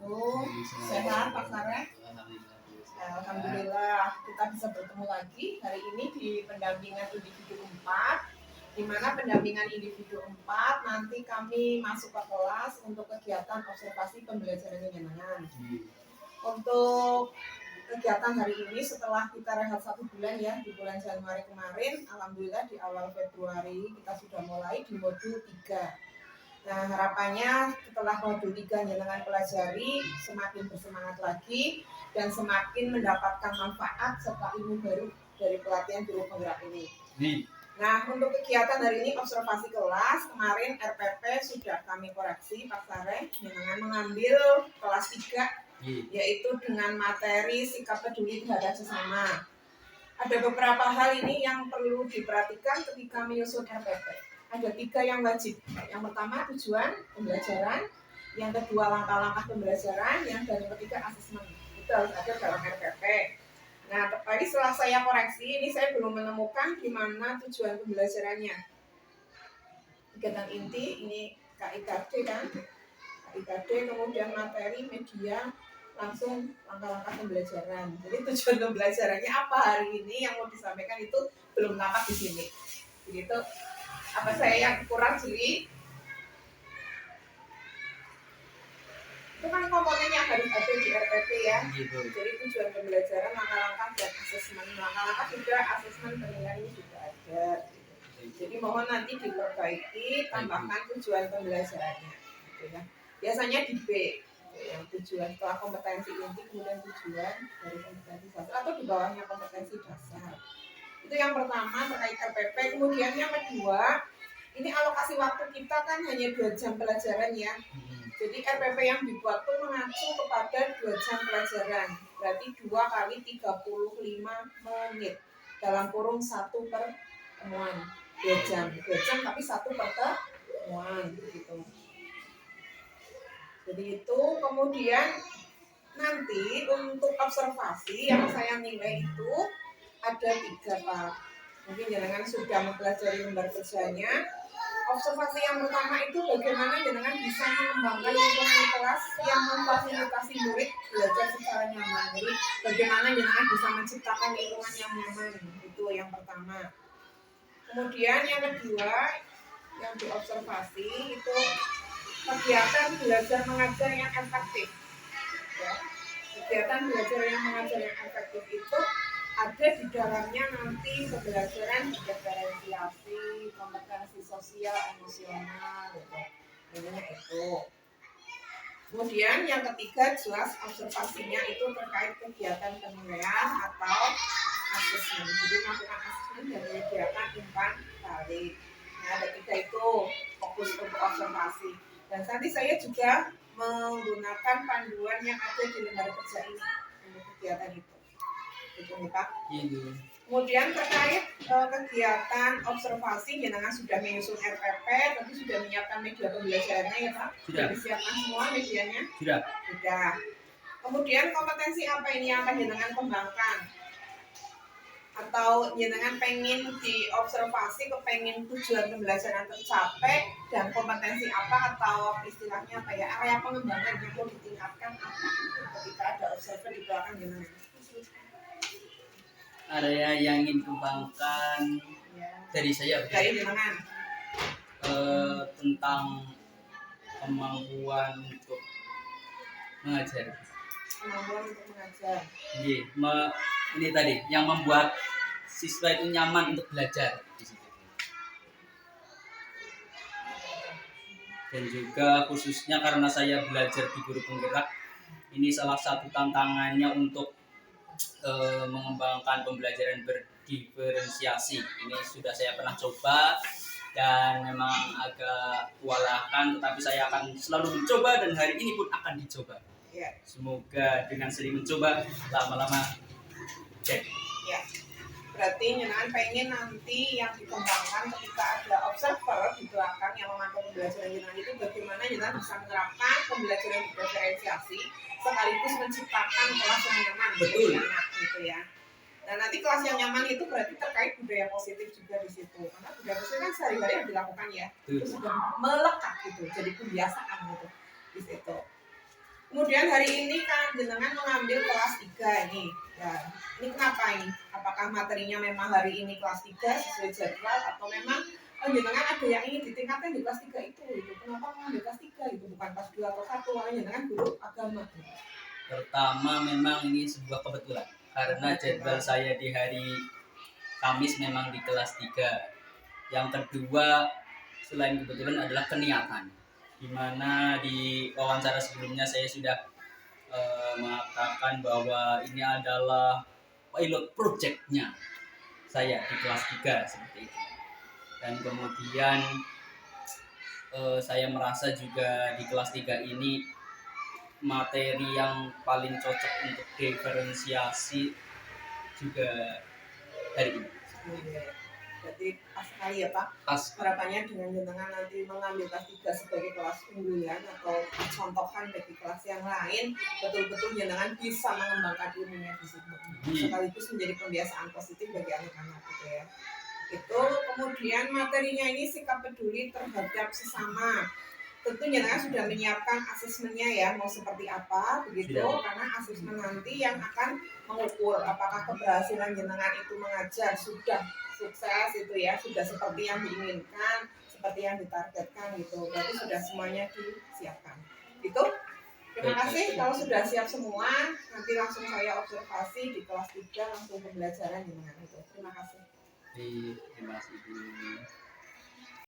wabarakatuh. Sehat Pak Sareh? Alhamdulillah kita bisa bertemu lagi hari ini di pendampingan individu 4, di mana pendampingan individu 4 nanti kami masuk ke kelas untuk kegiatan observasi pembelajaran jenengan. Untuk kegiatan hari ini setelah kita rehat 1 bulan ya, di bulan Januari kemarin, alhamdulillah di awal Februari kita sudah mulai di modul 3. Nah, harapannya setelah modul 3 jenengan pelajari semakin bersemangat lagi dan semakin mendapatkan manfaat serta ilmu baru dari pelatihan guru penggerak ini. Nah, untuk kegiatan hari ini observasi kelas, kemarin RPP sudah kami koreksi Pak Sareh, jenengan mengambil kelas 3 yaitu dengan materi sikap peduli terhadap sesama. Ada beberapa hal ini yang perlu diperhatikan ketika menyusun RPP. Ada 3 yang wajib. Yang pertama tujuan pembelajaran, yang kedua langkah-langkah pembelajaran, yang ketiga asesmen. Itu harus ada dalam RPP. Nah, tadi setelah saya koreksi, ini saya belum menemukan di mana tujuan pembelajarannya. Kegiatan inti ini KIKD kan, KIKD, kemudian materi, media, langsung langkah-langkah pembelajaran. Jadi tujuan pembelajarannya apa hari ini yang mau disampaikan itu belum nampak di sini. Begitu. Apa saya yang kurang jeli? Itu kan komponen yang harus ada di RPP ya. Jadi tujuan pembelajaran, langkah-langkah dan asesmen. Langkah-langkah sudah, asesmen penilaian ini sudah ada. Jadi mohon nanti diperbaiki, tambahkan tujuan pembelajarannya. Gitu ya. Biasanya di B, yang tujuan setelah kompetensi inti kemudian tujuan dari kompetensi dasar atau di bawahnya kompetensi dasar. Itu yang pertama terkait RPP. Kemudian yang kedua, ini alokasi waktu kita kan hanya 2 jam pelajaran ya. Jadi RPP yang dibuat pun mengacu kepada 2 jam pelajaran. Berarti 2 kali 35 menit. Dalam kurung 1 pertemuan. 2 jam tapi 1 pertemuan gitu. Jadi itu kemudian nanti untuk observasi yang saya nilai itu ada 3 Pak. Mungkin jenengan sudah mempelajari lembar kerjanya. Observasi yang pertama itu bagaimana jenengan bisa mengembangkan lingkungan kelas yang memfasilitasi murid belajar secara nyaman. Jadi bagaimana jenengan bisa menciptakan lingkungan yang nyaman, itu yang pertama. Kemudian yang kedua yang diobservasi itu kegiatan belajar mengajar yang efektif. Ya. Kegiatan belajar yang mengajar yang efektif itu ada di dalamnya nanti pembelajaran diferensiasi, kompetensi sosial, emosional, gitu. Intinya itu. Kemudian yang ketiga jelas observasinya itu terkait kegiatan penilaian atau asesmen. Jadi melakukan asesmen dan menyediakan umpan balik. Nah, ada 3 itu fokus untuk observasi. Dan nanti saya juga menggunakan panduan yang ada di lembar kerja ini untuk kegiatan itu. Itu Pak. Kemudian terkait kegiatan observasi, jenengan sudah menyusun RPP, tentu sudah menyiapkan media pembelajarannya ya Pak? Sudah disiapkan semua medianya? Sudah. Kemudian kompetensi apa ini yang akan jenengan kembangkan? Atau jenengan pengen diobservasi, kepengen tujuan pembelajaran tercapai dan kompetensi apa atau istilahnya apa ya, area pengembangan yang perlu ditingkatkan apa ketika ada observer di belakang jenengan? Area yang ingin kembangkan dari saya jenengan tentang kemampuan untuk mengajar. Ini tadi yang membuat siswa itu nyaman untuk belajar di situ. Dan juga khususnya karena saya belajar di guru penggerak, ini salah satu tantangannya untuk mengembangkan pembelajaran berdiferensiasi. Ini sudah saya pernah coba dan memang agak kewalahan, tetapi saya akan selalu mencoba dan hari ini pun akan dicoba. Semoga dengan sering mencoba lama-lama cek. Ya. Berarti jenengan pengen nanti yang dikembangkan ketika ada observer di belakang yang memantau pembelajaran jenengan itu bagaimana jenengan bisa menerapkan pembelajaran diferensiasi sekaligus menciptakan kelas yang nyaman bagi anak gitu ya. Nah nanti kelas yang nyaman itu berarti terkait budaya positif juga di situ. Karena budaya positif kan sehari-hari yang dilakukan ya. Itu sudah melekat gitu, jadi kebiasaan gitu di situ. Kemudian hari ini kan jenengan mengambil kelas 3 ini. Ya, ini kenapa ini? Apakah materinya memang hari ini kelas 3 sesuai jadwal atau memang jenengan ada yang ingin ditingkatkan di kelas 3 itu? Kenapa mengambil kelas 3 itu bukan kelas 2 atau 1? Karena jenengan guru agama. Pertama memang ini sebuah kebetulan karena jadwal saya di hari Kamis memang di kelas 3. Yang kedua selain kebetulan adalah keniatan, dimana di wawancara sebelumnya saya sudah mengatakan bahwa ini adalah pilot projectnya saya di kelas 3 seperti itu. Dan kemudian saya merasa juga di kelas 3 ini materi yang paling cocok untuk diferensiasi juga hari ini. Jadi pas sekali ya Pak. Pas. Harapannya dengan jenengan nanti mengambil kelas 3 sebagai kelas unggulan atau contohkan bagi kelas yang lain, betul-betul jenengan bisa mengembangkan ilmunya di situ. Sekaligus menjadi pembiasaan positif bagi anak-anak gitu ya. Itu kemudian materinya ini sikap peduli terhadap sesama. Tentu jenengan sudah menyiapkan asesmennya ya, mau seperti apa begitu, karena asesmen nanti yang akan mengukur apakah keberhasilan jenengan itu mengajar sudah sukses itu ya, sudah seperti yang diinginkan, seperti yang ditargetkan gitu. Berarti sudah semuanya disiapkan. Itu. Terima kasih kalau sudah siap semua, nanti langsung saya observasi di kelas 3 langsung pembelajaran jenengan itu. Terima kasih. Terima kasih.